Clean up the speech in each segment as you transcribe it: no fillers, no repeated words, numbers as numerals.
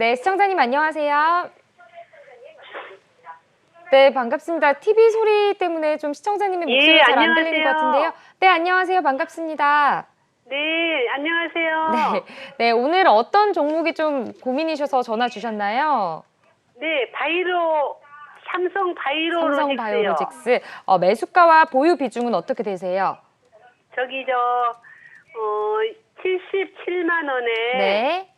네, 시청자님 안녕하세요. 네, 반갑습니다. TV 소리 때문에 좀 시청자님의 목소리가 잘 안 들리는 것 같은데요. 네, 안녕하세요. 반갑습니다. 네, 안녕하세요. 네, 네, 오늘 어떤 종목이 좀 고민이셔서 전화 주셨나요? 네, 삼성 바이오로직스요. 삼성 바이오로직스. 매수가와 보유 비중은 어떻게 되세요? 저기 77만 원에 네.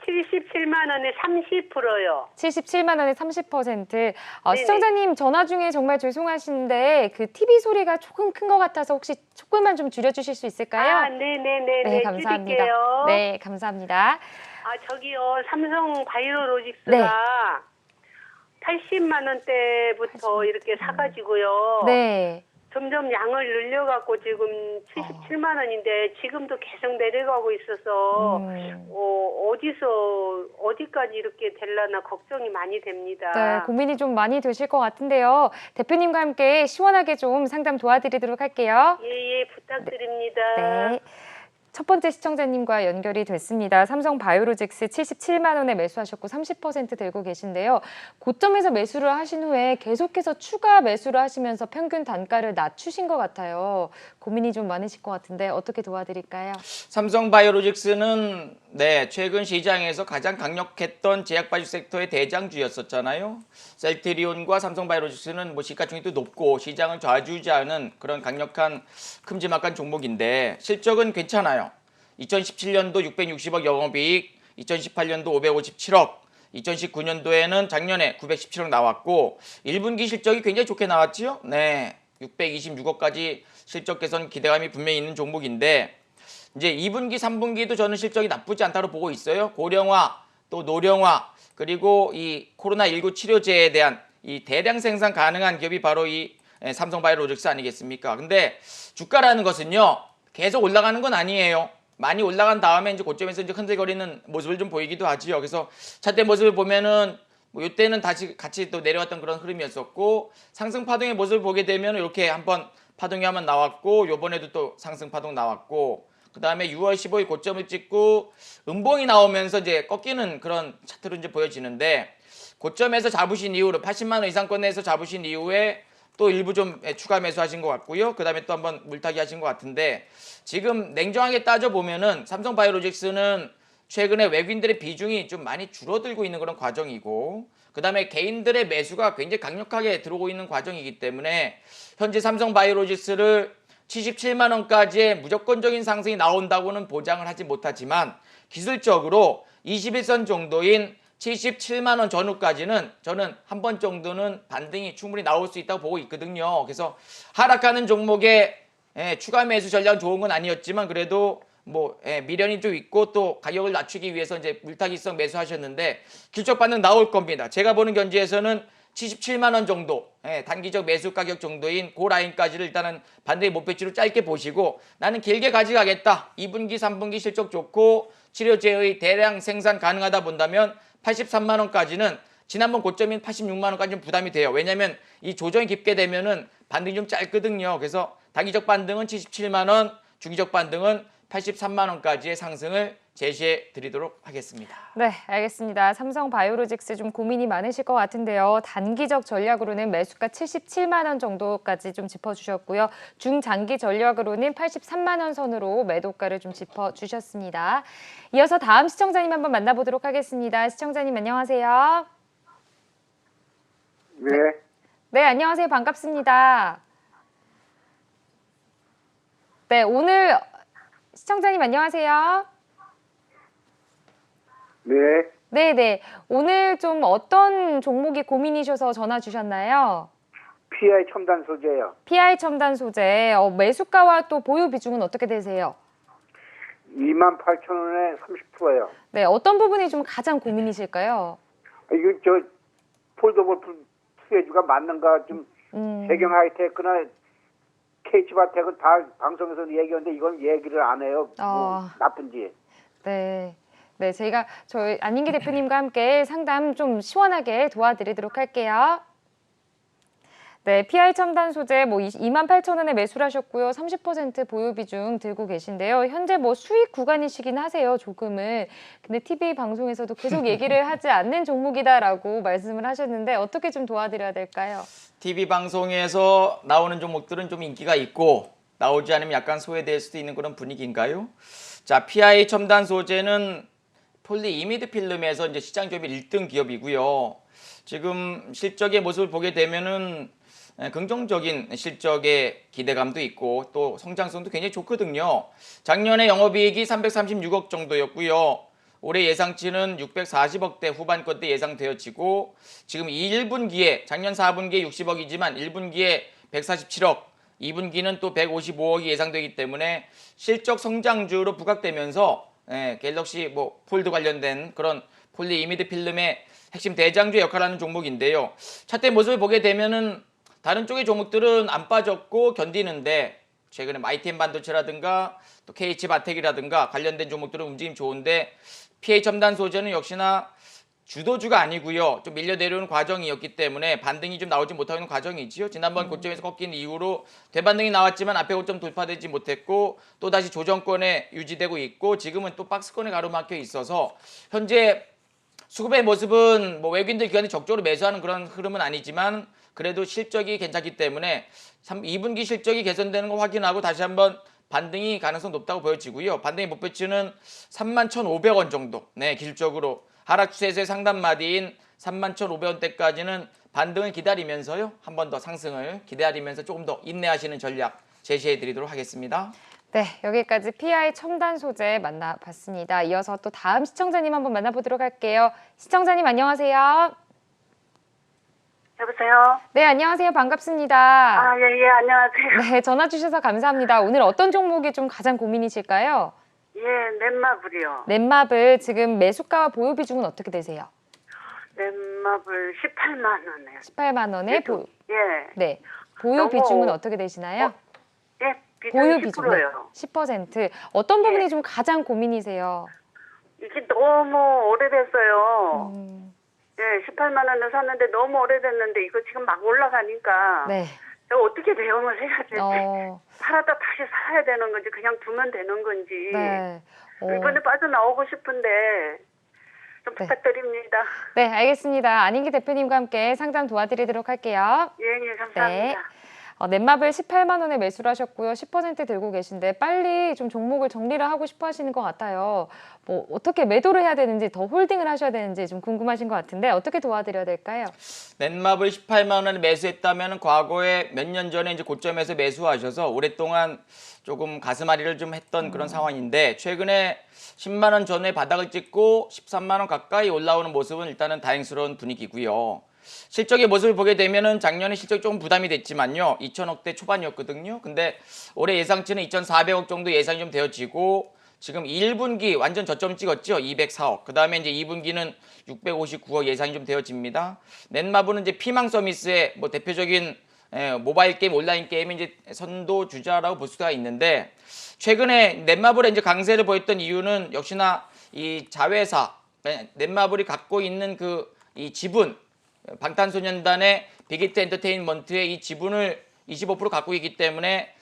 77만 원에 30%요. 77만 원에 30%. 네네. 시청자님 전화 중에 정말 죄송하신데 그 TV 소리가 조금 큰 것 같아서 혹시 조금만 좀 줄여주실 수 있을까요? 아, 네네네. 네, 감사합니다. 줄일게요. 네, 감사합니다. 저기요, 삼성 바이오로직스가 80만 원대부터 이렇게 사가지고요. 네. 점점 양을 늘려갖고 지금 77만 원인데 지금도 계속 내려가고 있어서 어디까지 이렇게 될라나 걱정이 많이 됩니다. 네, 고민이 좀 많이 되실 것 같은데요. 대표님과 함께 시원하게 좀 상담 도와드리도록 할게요. 예, 부탁드립니다. 네. 첫 번째 시청자님과 연결이 됐습니다. 삼성 바이오로직스 77만 원에 매수하셨고 30% 들고 계신데요. 고점에서 매수를 하신 후에 계속해서 추가 매수를 하시면서 평균 단가를 낮추신 것 같아요. 고민이 좀 많으실 것 같은데 어떻게 도와드릴까요? 삼성 바이오로직스는 최근 시장에서 가장 강력했던 제약바이오 섹터의 대장주였었잖아요. 셀트리온과 삼성 바이오로직스는 시가총액도 높고 시장을 좌지우지하는 그런 강력한 큼지막한 종목인데 실적은 괜찮아요. 2017년도 660억 영업이익, 2018년도 557억, 2019년도에는 작년에 917억 나왔고 1분기 실적이 굉장히 좋게 나왔지요. 626억까지 실적 개선 기대감이 분명히 있는 종목인데 이제 2분기, 3분기도 저는 실적이 나쁘지 않다고 보고 있어요. 고령화, 또 노령화, 그리고 이 코로나19 치료제에 대한 이 대량 생산 가능한 기업이 바로 이 삼성 바이오로직스 아니겠습니까? 근데 주가라는 것은요, 계속 올라가는 건 아니에요. 많이 올라간 다음에 이제 고점에서 이제 흔들거리는 모습을 좀 보이기도 하지요. 그래서 차트 모습을 보면은 이때는 다시 같이 또 내려왔던 그런 흐름이었었고 상승 파동의 모습을 보게 되면 이렇게 한번 파동이 한번 나왔고 요번에도 또 상승 파동 나왔고 그 다음에 6월 15일 고점을 찍고 음봉이 나오면서 이제 꺾이는 그런 차트로 이제 보여지는데 고점에서 잡으신 이후로 80만 원 이상권에서 잡으신 이후에 또 일부 좀 추가 매수하신 것 같고요. 그 다음에 또 한번 물타기 하신 것 같은데 지금 냉정하게 따져보면은 삼성 바이오로직스는 최근에 외국인들의 비중이 좀 많이 줄어들고 있는 그런 과정이고 그 다음에 개인들의 매수가 굉장히 강력하게 들어오고 있는 과정이기 때문에 현재 삼성 바이오로직스를 77만 원까지의 무조건적인 상승이 나온다고는 보장을 하지 못하지만 기술적으로 21선 정도인 77만 원 전후까지는 저는 한 번 정도는 반등이 충분히 나올 수 있다고 보고 있거든요. 그래서 하락하는 종목에 추가 매수 전략은 좋은 건 아니었지만 그래도 미련이 좀 있고 또 가격을 낮추기 위해서 이제 물타기성 매수하셨는데 실적 반등 나올 겁니다. 제가 보는 견지에서는 77만 원 정도 단기적 매수 가격 정도인 그 라인까지를 일단은 반등의 목표치로 짧게 보시고 나는 길게 가져가겠다. 2분기 3분기 실적 좋고 치료제의 대량 생산 가능하다 본다면 83만 원까지는 지난번 고점인 86만 원까지는 부담이 돼요. 왜냐하면 이 조정이 깊게 되면은 반등이 좀 짧거든요. 그래서 단기적 반등은 77만 원, 중기적 반등은 83만 원까지의 상승을 제시해 드리도록 하겠습니다. 네, 알겠습니다. 삼성 바이오로직스 좀 고민이 많으실 것 같은데요. 단기적 전략으로는 매수가 77만 원 정도까지 좀 짚어주셨고요. 중장기 전략으로는 83만 원 선으로 매도가를 좀 짚어주셨습니다. 이어서 다음 시청자님 한번 만나보도록 하겠습니다. 시청자님 안녕하세요. 네. 네, 안녕하세요. 반갑습니다. 네, 오늘 시청자님 안녕하세요. 네. 네네. 오늘 좀 어떤 종목이 고민이셔서 전화 주셨나요? PI 첨단 소재요. PI 첨단 소재. 매수가와 또 보유 비중은 어떻게 되세요? 28,000원에 30%예요. 네, 어떤 부분이 좀 가장 고민이실까요? 이거 폴더블 투자주가 맞는가 좀 세경 하이테크나 KH바텍은 다 방송에서 얘기하는데 이건 얘기를 안 해요. 나쁜지. 네. 네, 저희 안인기 대표님과 함께 상담 좀 시원하게 도와드리도록 할게요. 네, PI 첨단 소재 뭐 28,000원에 매수를 하셨고요. 30% 보유 비중 들고 계신데요. 현재 뭐 수익 구간이시긴 하세요, 조금은. 근데 TV 방송에서도 계속 얘기를 하지 않는 종목이다라고 말씀을 하셨는데 어떻게 좀 도와드려야 될까요? TV 방송에서 나오는 종목들은 좀 인기가 있고 나오지 않으면 약간 소외될 수도 있는 그런 분위기인가요? 자, PI 첨단 소재는 폴리 이미드 필름에서 이제 시장 점유율 1등 기업이고요. 지금 실적의 모습을 보게 되면은 긍정적인 실적의 기대감도 있고 또 성장성도 굉장히 좋거든요. 작년에 영업이익이 336억 정도였고요. 올해 예상치는 640억대 후반권대 예상되어지고 지금 1분기에 작년 4분기에 60억이지만 1분기에 147억, 2분기는 또 155억이 예상되기 때문에 실적 성장주로 부각되면서 갤럭시 뭐 폴드 관련된 그런 폴리 이미드 필름의 핵심 대장주 역할을 하는 종목인데요. 차트 모습을 보게 되면은 다른 쪽의 종목들은 안 빠졌고 견디는데 최근에 마이티엠 반도체라든가 또 KH바텍이라든가 관련된 종목들은 움직임 좋은데 PA 첨단 소재는 역시나 주도주가 아니고요. 좀 밀려 내려오는 과정이었기 때문에 반등이 좀 나오지 못하고 있는 과정이지요. 지난번 고점에서 꺾인 이후로 대반등이 나왔지만 앞에 고점 돌파되지 못했고 또다시 조정권에 유지되고 있고 지금은 또 박스권에 가로막혀 있어서 현재 수급의 모습은 뭐 외국인들 기관이 적극적으로 매수하는 그런 흐름은 아니지만 그래도 실적이 괜찮기 때문에 2분기 실적이 개선되는 거 확인하고 다시 한번 반등이 가능성 높다고 보여지고요. 반등의 목표치는 31,500원 정도. 네, 기술적으로 하락 추세에서의 상단 마디인 31,500원대까지는 반등을 기다리면서요. 한 번 더 상승을 기다리면서 조금 더 인내하시는 전략 제시해 드리도록 하겠습니다. 네, 여기까지 PI 첨단 소재 만나봤습니다. 이어서 또 다음 시청자님 한번 만나보도록 할게요. 시청자님 안녕하세요. 여보세요? 네, 안녕하세요. 반갑습니다. 아, 예, 안녕하세요. 네, 전화 주셔서 감사합니다. 오늘 어떤 종목이 좀 가장 고민이실까요? 예, 넷마블이요. 넷마블 지금 매수가와 보유 비중은 어떻게 되세요? 넷마블 18만 원이에요. 18만 원에 예. 네. 보유 너무- 비중은 어떻게 되시나요? 예, 보유 비중 비중 10%예요. 10%. 어떤 부분이 예. 좀 가장 고민이세요? 이게 너무 오래됐어요. 음, 예, 18만 원을 샀는데 너무 오래됐는데 이거 지금 막 올라가니까 네. 제가 어떻게 대응을 해야 될지 팔았다 다시 사야 되는 건지 그냥 두면 되는 건지 네. 이번에 빠져나오고 싶은데 좀 네. 부탁드립니다. 네, 알겠습니다. 안인기 대표님과 함께 상담 도와드리도록 할게요. 예, 감사합니다. 넷마블 18만 원에 매수를 하셨고요. 10% 들고 계신데 빨리 좀 종목을 정리를 하고 싶어 하시는 것 같아요. 뭐 어떻게 매도를 해야 되는지 더 홀딩을 하셔야 되는지 좀 궁금하신 것 같은데 어떻게 도와드려야 될까요? 넷마블 18만 원에 매수했다면 과거에 몇 년 전에 이제 고점에서 매수하셔서 오랫동안 조금 가슴앓이를 좀 했던 그런 상황인데 최근에 10만 원 전에 바닥을 찍고 13만 원 가까이 올라오는 모습은 일단은 다행스러운 분위기고요. 실적의 모습을 보게 되면은 작년에 실적이 조금 부담이 됐지만요. 2천억대 초반이었거든요. 근데 올해 예상치는 2,400억 정도 예상이 좀 되어지고 지금 1분기 완전 저점 찍었죠. 204억. 그다음에 이제 2분기는 659억 예상이 좀 되어집니다. 넷마블은 이제 피망 서비스의 뭐 대표적인 모바일 게임, 온라인 게임의 이제 선도 주자라고 볼 수가 있는데 최근에 넷마블의 이제 강세를 보였던 이유는 역시나 이 자회사 넷마블이 갖고 있는 그 이 지분 방탄소년단의 빅히트 엔터테인먼트의 이 지분을 25% 갖고 있기 때문에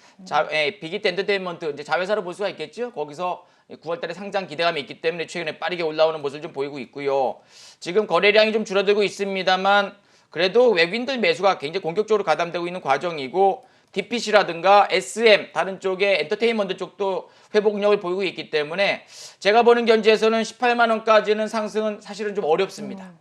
빅히트 엔터테인먼트 이제 자회사로 볼 수가 있겠죠. 거기서 9월달에 상장 기대감이 있기 때문에 최근에 빠르게 올라오는 모습을 좀 보이고 있고요. 지금 거래량이 좀 줄어들고 있습니다만 그래도 외국인들 매수가 굉장히 공격적으로 가담되고 있는 과정이고 DPC라든가 SM 다른 쪽의 엔터테인먼트 쪽도 회복력을 보이고 있기 때문에 제가 보는 견지에서는 18만 원까지는 상승은 사실은 좀 어렵습니다.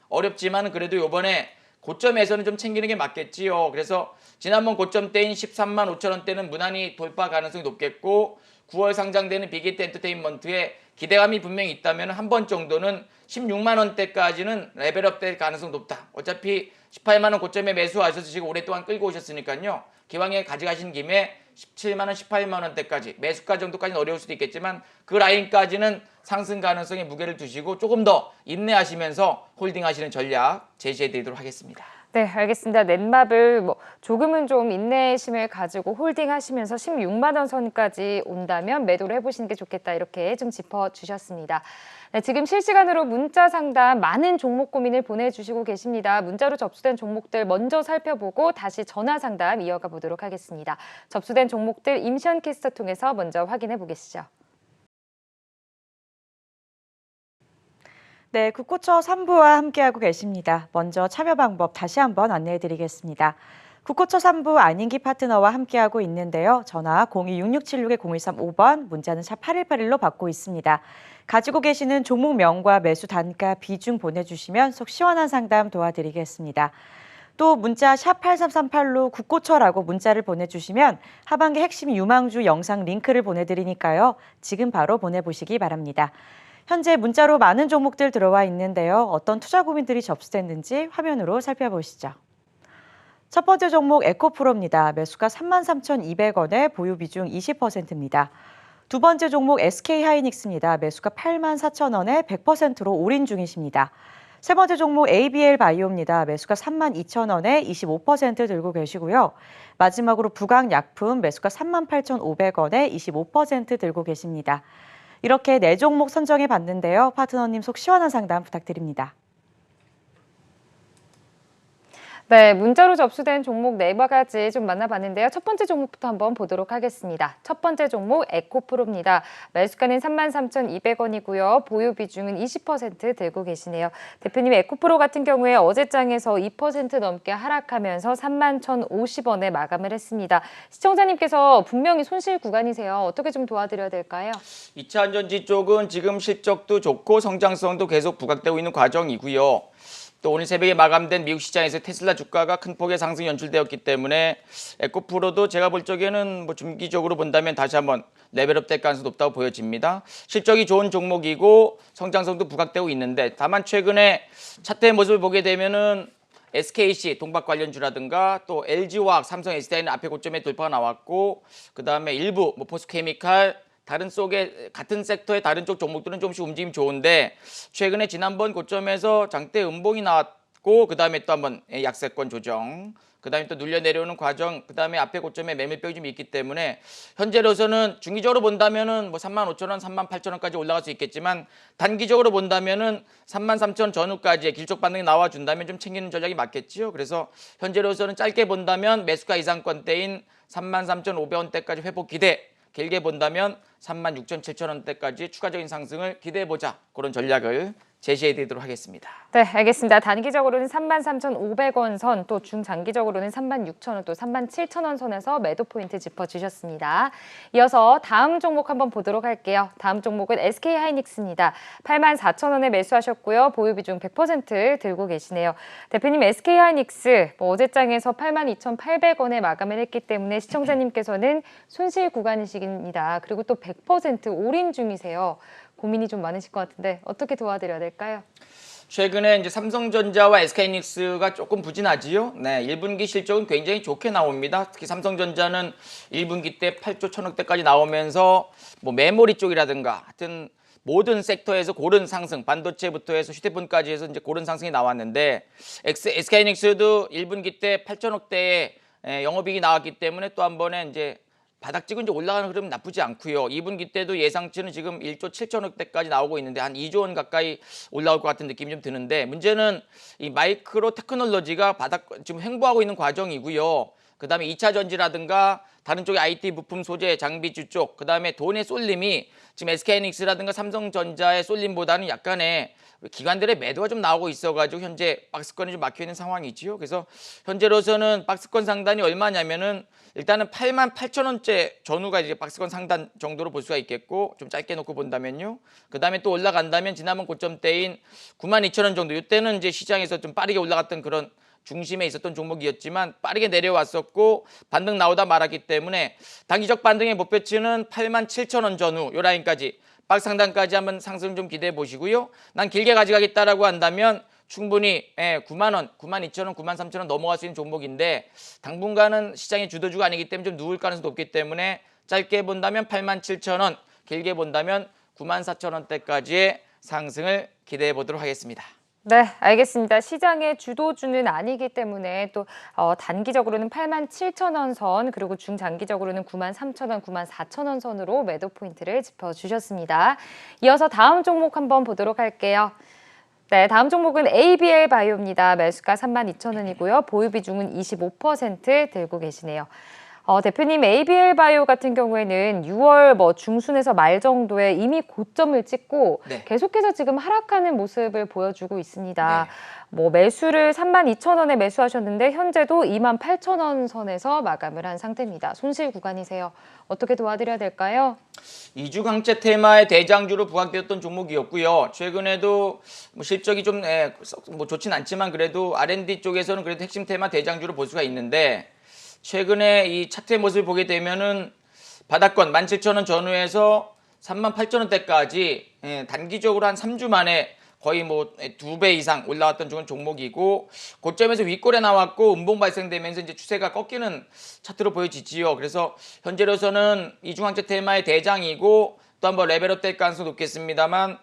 어렵지만 그래도 이번에 고점에서는 좀 챙기는 게 맞겠지요. 그래서 지난번 고점 때인 13만 5천 원대는 무난히 돌파 가능성이 높겠고 9월 상장되는 빅히트 엔터테인먼트에 기대감이 분명히 있다면 한 번 정도는 16만 원대까지는 레벨업 될 가능성이 높다. 어차피 18만 원 고점에 매수하셔서 지금 오랫동안 끌고 오셨으니까요. 기왕에 가져가신 김에 17만 원, 18만 원대까지 매수가 정도까지는 어려울 수도 있겠지만 그 라인까지는 상승 가능성에 무게를 두시고 조금 더 인내하시면서 홀딩하시는 전략 제시해 드리도록 하겠습니다. 네, 알겠습니다. 넷마블 조금은 좀 인내심을 가지고 홀딩하시면서 16만 원 선까지 온다면 매도를 해보시는 게 좋겠다 이렇게 좀 짚어주셨습니다. 네, 지금 실시간으로 문자 상담 많은 종목 고민을 보내주시고 계십니다. 문자로 접수된 종목들 먼저 살펴보고 다시 전화 상담 이어가 보도록 하겠습니다. 접수된 종목들 임시현 캐스터 통해서 먼저 확인해 보겠습니다. 네, 국고처 3부와 함께하고 계십니다. 먼저 참여 방법 다시 한번 안내해 드리겠습니다. 국고처 3부 안인기 파트너와 함께하고 있는데요. 전화 026676-0135번, 문자는 샵 8181로 받고 있습니다. 가지고 계시는 종목명과 매수 단가, 비중 보내주시면 속 시원한 상담 도와드리겠습니다. 또 문자 샵 8338로 국고처라고 문자를 보내주시면 하반기 핵심 유망주 영상 링크를 보내드리니까요. 지금 바로 보내보시기 바랍니다. 현재 문자로 많은 종목들 들어와 있는데요. 어떤 투자 고민들이 접수됐는지 화면으로 살펴보시죠. 첫 번째 종목 에코프로입니다. 매수가 33,200원에 보유 비중 20%입니다. 두 번째 종목 SK하이닉스입니다. 매수가 84,000원에 100%로 올인 중이십니다. 세 번째 종목 ABL 바이오입니다. 매수가 32,000원에 25% 들고 계시고요. 마지막으로 부강약품 매수가 38,500원에 25% 들고 계십니다. 이렇게 4종목 선정해 봤는데요. 파트너님 속 시원한 상담 부탁드립니다. 네, 문자로 접수된 종목 4가지 좀 만나봤는데요. 첫 번째 종목부터 한번 보도록 하겠습니다. 첫 번째 종목 에코프로입니다. 매수가는 33,200원이고요. 보유 비중은 20% 들고 계시네요. 대표님 에코프로 같은 경우에 어제장에서 2% 넘게 하락하면서 31,050원에 마감을 했습니다. 시청자님께서 분명히 손실 구간이세요. 어떻게 좀 도와드려야 될까요? 2차 전지 쪽은 지금 실적도 좋고 성장성도 계속 부각되고 있는 과정이고요. 또 오늘 새벽에 마감된 미국 시장에서 테슬라 주가가 큰 폭의 상승 연출되었기 때문에 에코프로도 제가 볼 적에는 중기적으로 본다면 다시 한번 레벨업 될 가능성이 높다고 보여집니다. 실적이 좋은 종목이고 성장성도 부각되고 있는데 다만 최근에 차트의 모습을 보게 되면은 SKC 동박 관련주라든가 또 LG화학, 삼성 SDI는 앞에 고점에 돌파가 나왔고 그 다음에 일부 포스케미칼 다른 속에 같은 섹터의 다른 쪽 종목들은 조금씩 움직임이 좋은데 최근에 지난번 고점에서 장대 음봉이 나왔고 그 다음에 또 한번 약세권 조정 그 다음에 또 눌려 내려오는 과정 그 다음에 앞에 고점에 매물벽이 좀 있기 때문에 현재로서는 중기적으로 본다면은 35,000원, 38,000원까지 올라갈 수 있겠지만 단기적으로 본다면은 33,000원 전후까지의 길적 반등이 나와준다면 좀 챙기는 전략이 맞겠지요. 그래서 현재로서는 짧게 본다면 매수가 이상권대인 33,500원대까지 회복 기대 길게 본다면 36,000-7,000원대까지 추가적인 상승을 기대해보자 그런 전략을 제시해드리도록 하겠습니다. 네, 알겠습니다. 단기적으로는 33,500원 선, 또 중장기적으로는 36,000원, 또 37,000원 선에서 매도 포인트 짚어주셨습니다. 이어서 다음 종목 한번 보도록 할게요. 다음 종목은 SK하이닉스입니다. 84,000원에 매수하셨고요. 보유 비중 100% 들고 계시네요. 대표님 SK하이닉스 어제장에서 82,800원에 마감을 했기 때문에 시청자님께서는 손실 구간이십니다. 그리고 또 100% 올인 중이세요. 고민이 좀 많으실 것 같은데 어떻게 도와드려야 될까요? 최근에 이제 삼성전자와 SK하이닉스가 조금 부진하지요. 네, 1분기 실적은 굉장히 좋게 나옵니다. 특히 삼성전자는 1분기 때 8조 1,000억대까지 나오면서 메모리 쪽이라든가 하여튼 모든 섹터에서 고른 상승, 반도체부터 해서 휴대폰까지 해서 이제 고른 상승이 나왔는데 SK하이닉스도 1분기 때 8천억대의 영업이익이 나왔기 때문에 또 한 번에 이제 바닥지고 이제 올라가는 흐름은 나쁘지 않고요. 2분기 때도 예상치는 지금 1조 7천억대까지 나오고 있는데 한 2조 원 가까이 올라올 것 같은 느낌이 좀 드는데 문제는 이 마이크로 테크놀로지가 지금 횡보하고 있는 과정이고요. 그 다음에 2차 전지라든가 다른 쪽의 IT 부품 소재 장비주 쪽, 그 다음에 돈의 쏠림이 지금 SK하이닉스라든가 삼성전자의 쏠림보다는 약간의 기관들의 매도가 좀 나오고 있어가지고 현재 박스권이 좀 막혀 있는 상황이지요. 그래서 현재로서는 박스권 상단이 얼마냐면은 일단은 88,000원째 전후가 이제 박스권 상단 정도로 볼 수가 있겠고 좀 짧게 놓고 본다면요. 그 다음에 또 올라간다면 지난번 고점대인 92,000원 정도. 이때는 이제 시장에서 좀 빠르게 올라갔던 그런 중심에 있었던 종목이었지만 빠르게 내려왔었고 반등 나오다 말았기 때문에 단기적 반등의 목표치는 87,000원 전후 요 라인까지 박스 상단까지 한번 상승 좀 기대해 보시고요. 난 길게 가져가겠다라고 한다면 충분히 9만 원, 92,000원, 93,000원 넘어갈 수 있는 종목인데 당분간은 시장의 주도주가 아니기 때문에 좀 누울 가능성이 높기 때문에 짧게 본다면 87,000원, 길게 본다면 94,000원대까지의 상승을 기대해 보도록 하겠습니다. 네, 알겠습니다. 시장의 주도주는 아니기 때문에 또 단기적으로는 87,000원 선, 그리고 중장기적으로는 93,000원, 94,000원 선으로 매도 포인트를 짚어주셨습니다. 이어서 다음 종목 한번 보도록 할게요. 네, 다음 종목은 ABL 바이오입니다. 매수가 32,000원이고요. 보유 비중은 25% 들고 계시네요. 대표님, ABL 바이오 같은 경우에는 6월 중순에서 말 정도에 이미 고점을 찍고 네. 계속해서 지금 하락하는 모습을 보여주고 있습니다. 네. 매수를 32,000원에 매수하셨는데 현재도 28,000원 선에서 마감을 한 상태입니다. 손실 구간이세요. 어떻게 도와드려야 될까요? 이주 강체 테마의 대장주로 부각되었던 종목이었고요. 최근에도 실적이 좀 좋진 않지만 그래도 R&D 쪽에서는 그래도 핵심 테마 대장주로 볼 수가 있는데 최근에 이 차트의 모습을 보게 되면은 바닥권 17,000원 전후에서 38,000원대까지 단기적으로 한 3주 만에 거의 2배 이상 올라왔던 종목이고 고점에서 윗골에 나왔고 음봉 발생되면서 이제 추세가 꺾이는 차트로 보여지지요. 그래서 현재로서는 이중항체 테마의 대장이고 또 한번 레벨업 될 가능성이 높겠습니다만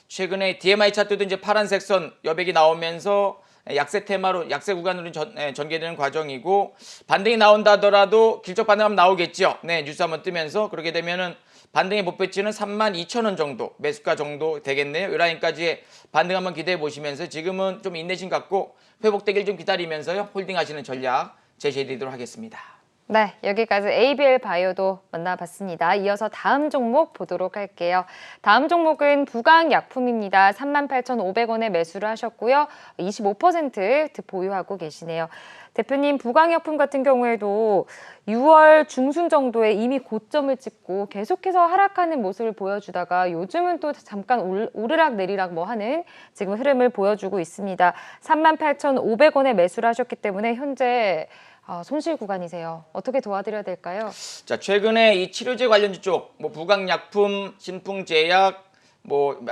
최근에 DMI 차트도 이제 파란색 선 여백이 나오면서 약세 테마로 약세 구간으로 전개되는 과정이고 반등이 나온다 하더라도 길적 반등하면 나오겠죠. 네, 뉴스 한번 뜨면서 그렇게 되면은 반등의 목표치는 32,000원 정도 매수가 정도 되겠네요. 이 라인까지의 반등 한번 기대해 보시면서 지금은 좀 인내심 갖고 회복되길 좀 기다리면서요. 홀딩하시는 전략 제시해 드리도록 하겠습니다. 네, 여기까지 ABL 바이오도 만나봤습니다. 이어서 다음 종목 보도록 할게요. 다음 종목은 부강약품입니다. 38,500원에 매수를 하셨고요. 25% 보유하고 계시네요. 대표님, 부강약품 같은 경우에도 6월 중순 정도에 이미 고점을 찍고 계속해서 하락하는 모습을 보여주다가 요즘은 또 잠깐 오르락 내리락 하는 지금 흐름을 보여주고 있습니다. 38,500원에 매수를 하셨기 때문에 현재 손실 구간이세요. 어떻게 도와드려야 될까요? 자, 최근에 이 치료제 관련주 쪽, 부강약품, 신풍제약,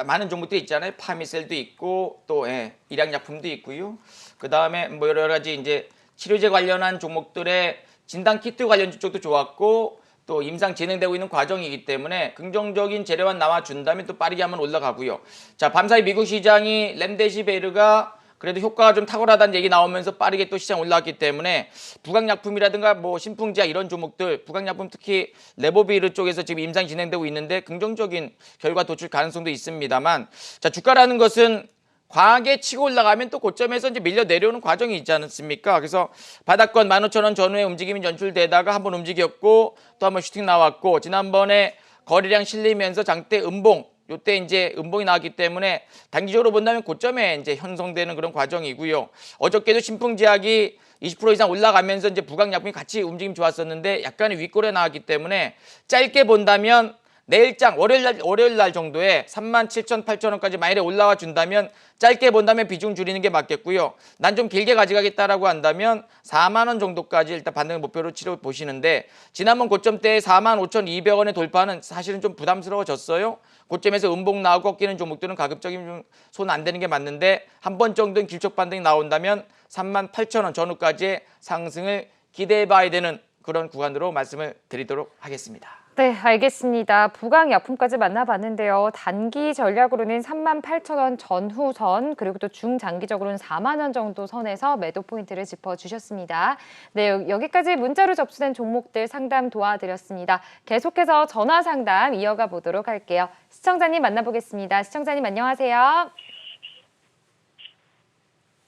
많은 종목들이 있잖아요. 파미셀도 있고, 또, 일양약품도 있고요. 그 다음에 여러 가지 이제 치료제 관련한 종목들의 진단키트 관련주 쪽도 좋았고, 또 임상 진행되고 있는 과정이기 때문에 긍정적인 재료만 나와준다면 또 빠르게 한번 올라가고요. 자, 밤사이 미국 시장이 렘데시베르가 그래도 효과가 좀 탁월하다는 얘기 나오면서 빠르게 또 시장 올라왔기 때문에 부강약품이라든가 신풍제약 이런 종목들, 부강약품 특히 레보비르 쪽에서 지금 임상이 진행되고 있는데 긍정적인 결과 도출 가능성도 있습니다만 자, 주가라는 것은 과하게 치고 올라가면 또 고점에서 이제 밀려 내려오는 과정이 있지 않습니까? 그래서 바닥권 15,000원 전후에 움직임이 연출되다가 한번 움직였고 또 한번 슈팅 나왔고 지난번에 거래량 실리면서 장대 음봉 요때 이제 음봉이 나왔기 때문에 단기적으로 본다면 고점에 이제 형성되는 그런 과정이고요. 어저께도 신풍제약이 20% 이상 올라가면서 이제 부강약품이 같이 움직임 좋았었는데 약간의 윗골에 나왔기 때문에 짧게 본다면 내일장 월요일 날 정도에 37,000-8,000원까지 만일에 올라와 준다면 짧게 본다면 비중 줄이는 게 맞겠고요. 난 좀 길게 가져가겠다라고 한다면 4만 원 정도까지 일단 반등을 목표로 치러 보시는데 지난번 고점 때 45,200원에 돌파는 사실은 좀 부담스러워졌어요. 고점에서 음봉 나오고 꺾이는 종목들은 가급적이면 손 안 대는 게 맞는데 한 번 정도는 길적 반등이 나온다면 38,000원 전후까지의 상승을 기대해 봐야 되는 그런 구간으로 말씀을 드리도록 하겠습니다. 네, 알겠습니다. 부강약품까지 만나봤는데요. 단기 전략으로는 38,000원 전후선 그리고 또 중장기적으로는 4만 원 정도 선에서 매도 포인트를 짚어주셨습니다. 네, 여기까지 문자로 접수된 종목들 상담 도와드렸습니다. 계속해서 전화 상담 이어가 보도록 할게요. 시청자님 만나보겠습니다. 시청자님 안녕하세요.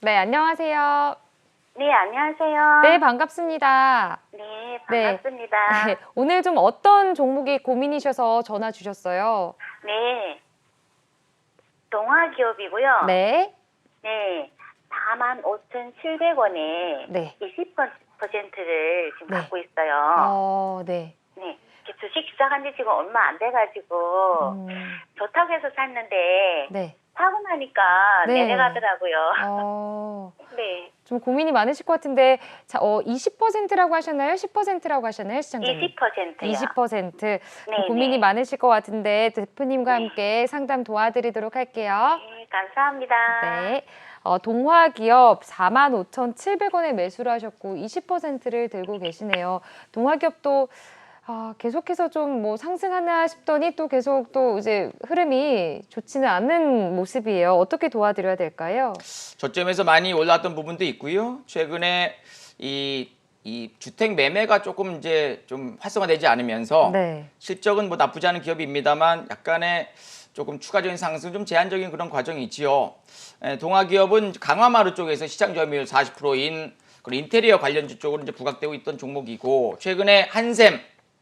네, 안녕하세요. 네, 안녕하세요. 네, 반갑습니다. 네, 반갑습니다. 네, 오늘 좀 어떤 종목이 고민이셔서 전화 주셨어요? 네. 동화기업이고요. 네. 네. 45,700원에 네. 20%를 지금 갖고 있어요. 네. 네. 주식 시작한 지 지금 얼마 안 돼가지고 좋다고 해서 샀는데 네. 사고 나니까 네. 내려가더라고요. 네. 좀 고민이 많으실 것 같은데, 자, 20%라고 하셨나요? 10%라고 하셨나요, 시청자님? 20%요. 20%. 네, 고민이 네. 많으실 것 같은데 대표님과 함께 상담 도와드리도록 할게요. 네, 감사합니다. 네. 동화기업 45,700원에 매수를 하셨고 20%를 들고 계시네요. 동화기업도 계속해서 좀 뭐 상승하나 싶더니 또 계속 또 이제 흐름이 좋지는 않은 모습이에요. 어떻게 도와드려야 될까요? 저점에서 많이 올라왔던 부분도 있고요. 최근에 이 주택 매매가 조금 이제 좀 활성화되지 않으면서 네. 실적은 뭐 나쁘지 않은 기업입니다만 약간의 조금 추가적인 상승, 좀 제한적인 그런 과정이 있지요. 동아기업은 강화마루 쪽에서 시장 점유율 40%인 그리고 인테리어 관련주 쪽으로 이제 부각되고 있던 종목이고, 최근에 한샘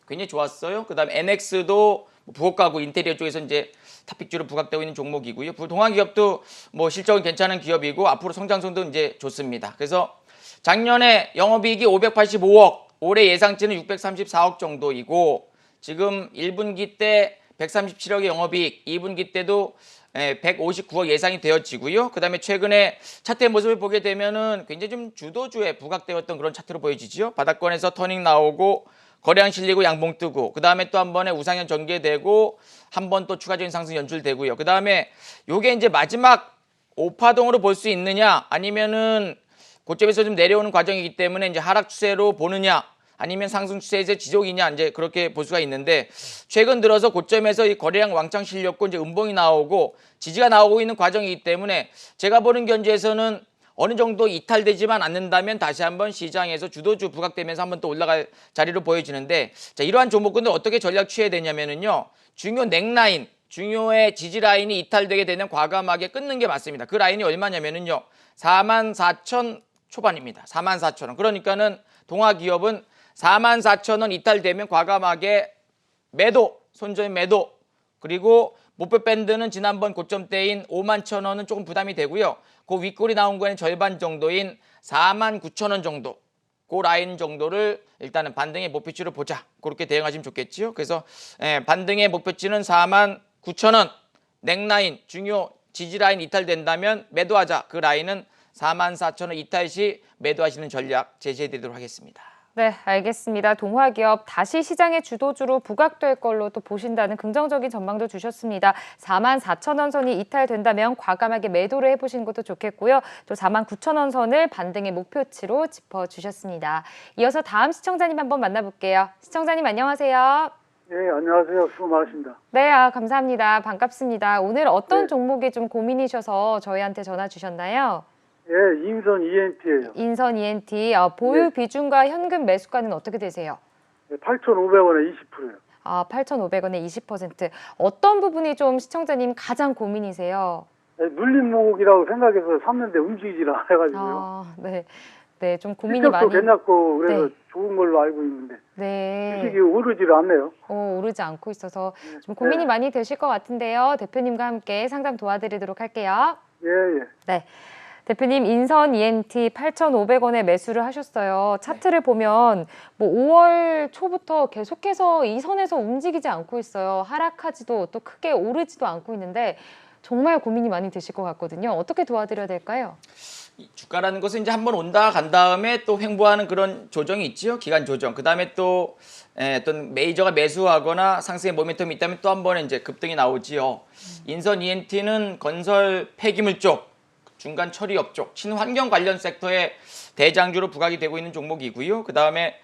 굉장히 좋았어요. 그다음에 NX도 부엌 가구 인테리어 쪽에서 이제 탑픽주로 부각되고 있는 종목이고요. 동아기업도 뭐 실적은 괜찮은 기업이고 앞으로 성장성도 이제 좋습니다. 그래서 작년에 영업이익이 585억, 올해 예상치는 634억 정도이고, 지금 1분기 때 137억의 영업이익, 2분기 때도 159억 예상이 되어지고요. 그 다음에 최근에 차트의 모습을 보게 되면은 굉장히 좀 주도주에 부각되었던 그런 차트로 보여지죠. 바닥권에서 터닝 나오고 거래량 실리고 양봉 뜨고, 그 다음에 또 한 번에 우상향 전개되고 한 번 또 추가적인 상승 연출되고요. 그 다음에 요게 이제 마지막 오파동으로 볼 수 있느냐, 아니면은 고점에서 좀 내려오는 과정이기 때문에 이제 하락 추세로 보느냐, 아니면 상승 추세에서 지속이냐, 이제 그렇게 볼 수가 있는데, 최근 들어서 고점에서 이 거래량 왕창 실렸고 이제 음봉이 나오고 지지가 나오고 있는 과정이기 때문에 제가 보는 견지에서는 어느 정도 이탈되지만 않는다면 다시 한번 시장에서 주도주 부각되면서 한번 또 올라갈 자리로 보여지는데, 자, 이러한 종목군들 어떻게 전략 취해야 되냐면은요, 중요 넥라인, 중요의 지지 라인이 이탈되게 되면 과감하게 끊는 게 맞습니다. 그 라인이 얼마냐면은요, 44,000 초반입니다. 44,000원. 그러니까는 동아기업은 44,000원 이탈되면 과감하게 매도, 손절 매도. 그리고 목표 밴드는 지난번 고점대인 51,000원은 조금 부담이 되고요. 그 윗골이 나온 거에는 절반 정도인 49,000원 정도. 그 라인 정도를 일단은 반등의 목표치로 보자. 그렇게 대응하시면 좋겠지요. 그래서 반등의 목표치는 49,000원. 넥라인, 중요 지지 라인 이탈된다면 매도하자. 그 라인은 44,000원 이탈 시 매도하시는 전략 제시해드리도록 하겠습니다. 네, 알겠습니다. 동화기업 다시 시장의 주도주로 부각될 걸로 또 보신다는 긍정적인 전망도 주셨습니다. 44,000원 선이 이탈된다면 과감하게 매도를 해보시는 것도 좋겠고요. 또 49,000원 선을 반등의 목표치로 짚어주셨습니다. 이어서 다음 시청자님 한번 만나볼게요. 시청자님 안녕하세요. 네, 안녕하세요. 수고 많으십니다. 네, 감사합니다. 반갑습니다. 오늘 어떤 종목이 좀 고민이셔서 저희한테 전화 주셨나요? 예, 인선 ENT예요. 인선 ENT, 보유 비중과 현금 매수가는 어떻게 되세요? 8,500원에 20%예요. 8,500원에 20%. 어떤 부분이 좀 시청자님 가장 고민이세요? 눌림목이라고 생각해서 샀는데 움직이질 않아가지고요. 네. 네, 좀 고민이 실적도 많이. 괜찮고 그래서 네. 좋은 걸로 알고 있는데 네. 주식이 오르질 않네요. 오르지 않고 있어서 좀 고민이 많이 되실 것 같은데요. 대표님과 함께 상담 도와드리도록 할게요. 예, 예. 네. 대표님, 인선 ENT 8,500원에 매수를 하셨어요. 차트를 보면 뭐 5월 초부터 계속해서 이 선에서 움직이지 않고 있어요. 하락하지도 또 크게 오르지도 않고 있는데 정말 고민이 많이 되실 것 같거든요. 어떻게 도와드려야 될까요? 주가라는 것은 이제 한번 온다 간 다음에 또 횡보하는 그런 조정이 있죠. 기간 조정. 그 다음에 또 어떤 메이저가 매수하거나 상승의 모멘텀이 있다면 또 한 번에 이제 급등이 나오지요. 인선 ENT는 건설 폐기물 쪽, 중간 처리업 쪽, 친환경 관련 섹터의 대장주로 부각이 되고 있는 종목이고요. 그 다음에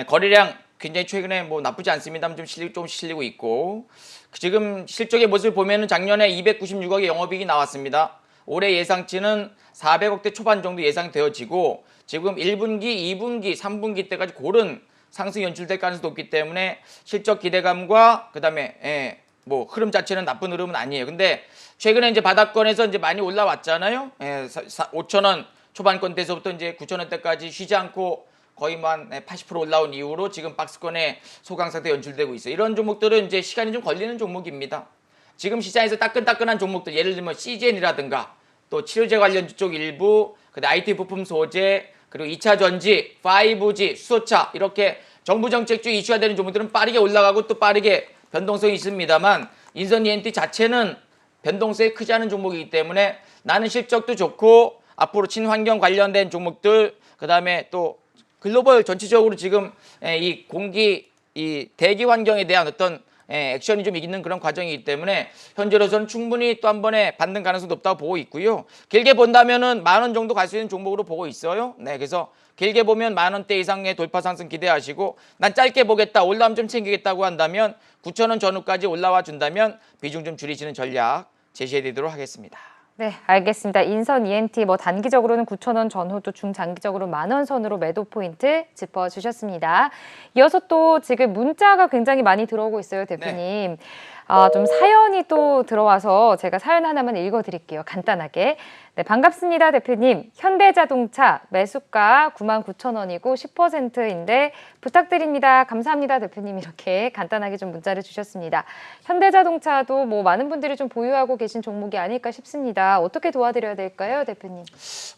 거래량 굉장히 최근에 뭐 나쁘지 않습니다만 좀 실리고 있고, 지금 실적의 모습을 보면은 작년에 296억의 영업이익이 나왔습니다. 올해 예상치는 400억대 초반 정도 예상되어지고, 지금 1분기, 2분기, 3분기 때까지 고른 상승 연출될 가능성이 높기 때문에 실적 기대감과 그다음에 뭐 흐름 자체는 나쁜 흐름은 아니에요. 근데 최근에 이제 바닥권에서 이제 많이 올라왔잖아요. 5,000원 초반권대에서부터 이제 9,000원대까지 쉬지 않고 거의 뭐 한 80% 올라온 이후로 지금 박스권에 소강 상태 연출되고 있어요. 이런 종목들은 이제 시간이 좀 걸리는 종목입니다. 지금 시장에서 따끈따끈한 종목들, 예를 들면 CGN이라든가 또 치료제 관련 쪽 일부, 그다음 IT 부품 소재, 그리고 2차 전지, 5G, 수소차, 이렇게 정부 정책주 이슈가 되는 종목들은 빠르게 올라가고 또 빠르게 변동성이 있습니다만, 인선 ENT 자체는 변동성이 크지 않은 종목이기 때문에 나는 실적도 좋고 앞으로 친환경 관련된 종목들, 그다음에 또 글로벌 전체적으로 지금 이 대기 환경에 대한 어떤 액션이 좀 있는 그런 과정이기 때문에 현재로서는 충분히 또 한 번에 반등 가능성이 높다고 보고 있고요. 길게 본다면은 10,000원 정도 갈 수 있는 종목으로 보고 있어요. 네, 그래서 길게 보면 10,000원대 이상의 돌파 상승 기대하시고 난 짧게 보겠다, 올라오면 좀 챙기겠다고 한다면 9,000원 전후까지 올라와 준다면 비중 좀 줄이시는 전략 제시해드리도록 하겠습니다. 네, 알겠습니다. 인선 ENT 뭐 단기적으로는 9,000원 전후 또 중장기적으로 10,000원 선으로 매도 포인트 짚어주셨습니다. 이어서 또 지금 문자가 굉장히 많이 들어오고 있어요, 대표님. 좀 사연이 또 들어와서 제가 사연 하나만 읽어드릴게요. 간단하게. 네, 반갑습니다, 대표님. 현대자동차 매수가 99,000원이고 10%인데 부탁드립니다. 감사합니다, 대표님. 이렇게 간단하게 좀 문자를 주셨습니다. 현대자동차도 뭐 많은 분들이 좀 보유하고 계신 종목이 아닐까 싶습니다. 어떻게 도와드려야 될까요, 대표님?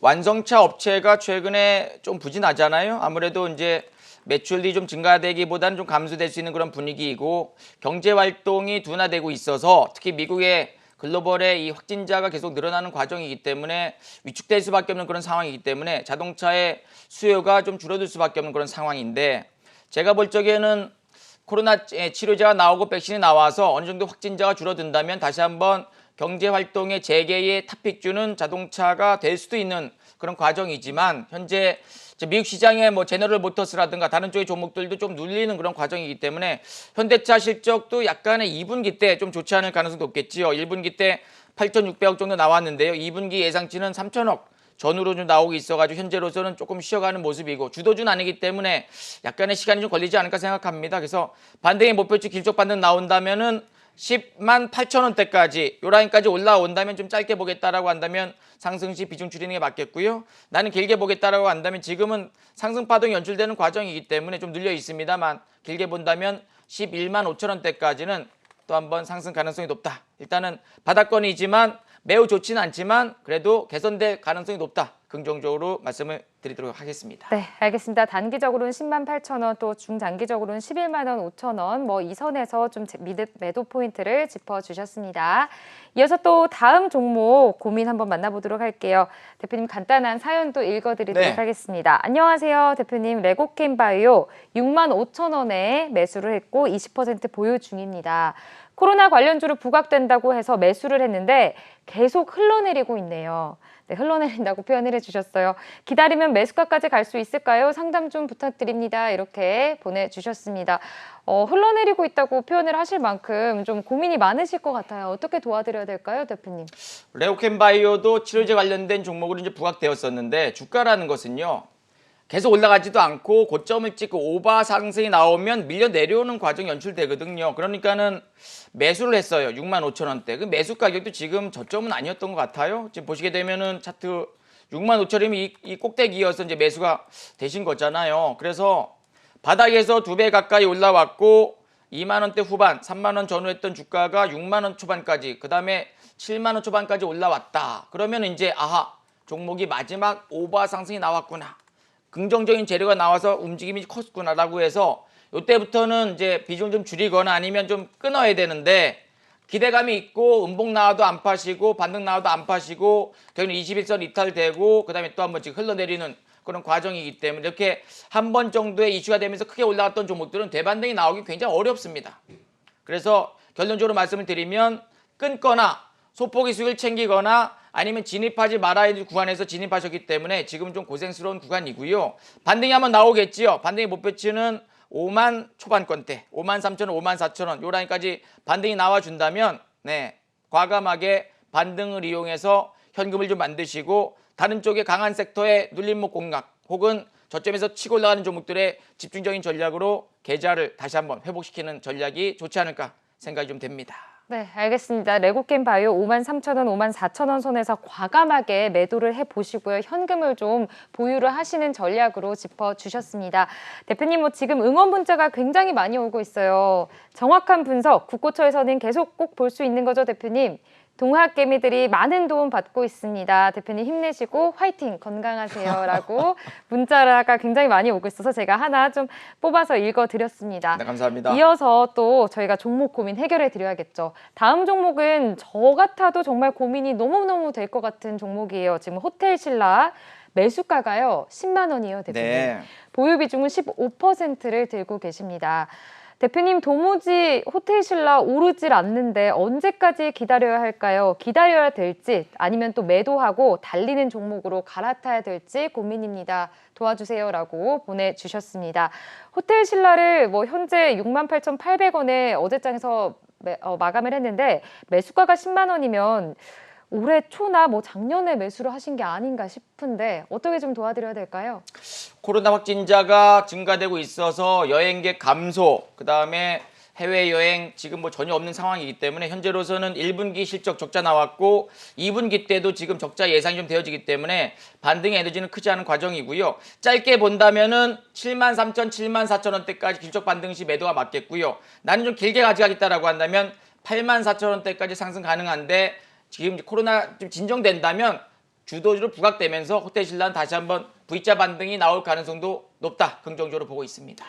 완성차 업체가 최근에 좀 부진하잖아요. 아무래도 이제 매출이 좀 증가되기보다는 좀 감소될 수 있는 그런 분위기이고 경제 활동이 둔화되고 있어서 특히 미국의 글로벌의 이 확진자가 계속 늘어나는 과정이기 때문에 위축될 수밖에 없는 그런 상황이기 때문에 자동차의 수요가 좀 줄어들 수밖에 없는 그런 상황인데 제가 볼 적에는 코로나 치료제가 나오고 백신이 나와서 어느 정도 확진자가 줄어든다면 다시 한번 경제 활동의 재개의 탑픽주는 자동차가 될 수도 있는 그런 과정이지만 현재 미국 시장의 뭐 제너럴 모터스라든가 다른 쪽의 종목들도 좀 눌리는 그런 과정이기 때문에 현대차 실적도 약간의 2분기 때 좀 좋지 않을 가능성이 높겠지요. 1분기 때 8,600억 정도 나왔는데요. 2분기 예상치는 3,000억 전후로 좀 나오고 있어가지고 현재로서는 조금 쉬어가는 모습이고 주도주는 아니기 때문에 약간의 시간이 좀 걸리지 않을까 생각합니다. 그래서 반등의 목표치 길쪽 반등 나온다면은 108,000원대까지 요 라인까지 올라온다면 좀 짧게 보겠다라고 한다면 상승 시 비중 줄이는 게 맞겠고요. 나는 길게 보겠다라고 한다면 지금은 상승 파동이 연출되는 과정이기 때문에 좀 눌려 있습니다만 길게 본다면 115,000원대까지는 또 한번 상승 가능성이 높다. 일단은 바닥권이지만 매우 좋지는 않지만 그래도 개선될 가능성이 높다. 긍정적으로 말씀을 드리도록 하겠습니다. 네, 알겠습니다. 단기적으로는 108,000원, 또 중장기적으로는 115,500원, 뭐 이 선에서 좀 매도 포인트를 짚어주셨습니다. 이어서 또 다음 종목 고민 한번 만나보도록 할게요. 대표님 간단한 사연도 읽어드리도록 네. 하겠습니다. 안녕하세요, 대표님. 레고캠바이오 65,000원에 매수를 했고 20% 보유 중입니다. 코로나 관련주로 부각된다고 해서 매수를 했는데 계속 흘러내리고 있네요. 네, 흘러내린다고 표현을 해주셨어요. 기다리면 매수가까지 갈 수 있을까요? 상담 좀 부탁드립니다. 이렇게 보내주셨습니다. 흘러내리고 있다고 표현을 하실 만큼 좀 고민이 많으실 것 같아요. 어떻게 도와드려야 될까요, 대표님? 레오캠바이오도 치료제 관련된 종목으로 이제 부각되었었는데 주가라는 것은요. 계속 올라가지도 않고 고점을 찍고 오바 상승이 나오면 밀려 내려오는 과정이 연출되거든요. 그러니까는 매수를 했어요. 65,000원대. 그 매수 가격도 지금 저점은 아니었던 것 같아요. 지금 보시게 되면은 차트 65,000원이면 이 꼭대기여서 이제 매수가 되신 거잖아요. 그래서 바닥에서 2배 가까이 올라왔고 20,000원대 후반, 30,000원 전후 했던 주가가 60,000원 초반까지, 그 다음에 70,000원 초반까지 올라왔다. 그러면 이제 아하, 종목이 마지막 오바 상승이 나왔구나. 긍정적인 재료가 나와서 움직임이 컸구나라고 해서 이때부터는 이제 비중 좀 줄이거나 아니면 좀 끊어야 되는데 기대감이 있고 음봉 나와도 안 파시고 반등 나와도 안 파시고 결국 21선 이탈되고 그다음에 또 한 번 지금 흘러내리는 그런 과정이기 때문에 이렇게 한 번 정도의 이슈가 되면서 크게 올라갔던 종목들은 되반등이 나오기 굉장히 어렵습니다. 그래서 결론적으로 말씀을 드리면 끊거나 소폭의 수익을 챙기거나 아니면 진입하지 말아야 할 구간에서 진입하셨기 때문에 지금 좀 고생스러운 구간이고요. 반등이 한번 나오겠지요. 반등의 목표치는 5만 초반권대, 53,000원, 54,000원 요 라인까지 반등이 나와준다면 네, 과감하게 반등을 이용해서 현금을 좀 만드시고 다른 쪽에 강한 섹터의 눌림목 공략 혹은 저점에서 치고 올라가는 종목들의 집중적인 전략으로 계좌를 다시 한번 회복시키는 전략이 좋지 않을까 생각이 좀 됩니다. 네, 알겠습니다. 레고캠바이오 53,000원, 54,000원 선에서 과감하게 매도를 해보시고요. 현금을 좀 보유를 하시는 전략으로 짚어주셨습니다. 대표님, 뭐 지금 응원 문자가 굉장히 많이 오고 있어요. 정확한 분석, 국고처에서는 계속 꼭 볼 수 있는 거죠, 대표님? 동학개미들이 많은 도움 받고 있습니다. 대표님 힘내시고 화이팅 건강하세요 라고 문자가 굉장히 많이 오고 있어서 제가 하나 좀 뽑아서 읽어드렸습니다. 네, 감사합니다. 이어서 또 저희가 종목 고민 해결해 드려야겠죠. 다음 종목은 저 같아도 정말 고민이 너무너무 될 것 같은 종목이에요. 지금 호텔신라 매수가가요 10만 원이에요, 대표님. 네. 보유 비중은 15%를 들고 계십니다. 대표님, 도무지 호텔신라 오르질 않는데 언제까지 기다려야 할까요? 기다려야 될지 아니면 또 매도하고 달리는 종목으로 갈아타야 될지 고민입니다. 도와주세요라고 보내주셨습니다. 호텔신라를 현재 68,800원에 어제장에서 마감을 했는데 매수가가 10만 원이면 올해 초나 작년에 매수를 하신 게 아닌가 싶은데 어떻게 좀 도와드려야 될까요? 코로나 확진자가 증가되고 있어서 여행객 감소, 그다음에 해외여행 지금 전혀 없는 상황이기 때문에 현재로서는 1분기 실적 적자 나왔고 2분기 때도 지금 적자 예상이 좀 되어지기 때문에 반등의 에너지는 크지 않은 과정이고요. 짧게 본다면은 73,000, 74,000원대까지 기술적 반등 시 매도가 맞겠고요. 나는 좀 길게 가져가겠다라고 한다면 84,000원대까지 상승 가능한데 지금 코로나 좀 진정된다면 주도주로 부각되면서 호텔신라는 다시 한번 V자 반등이 나올 가능성도 높다. 긍정적으로 보고 있습니다.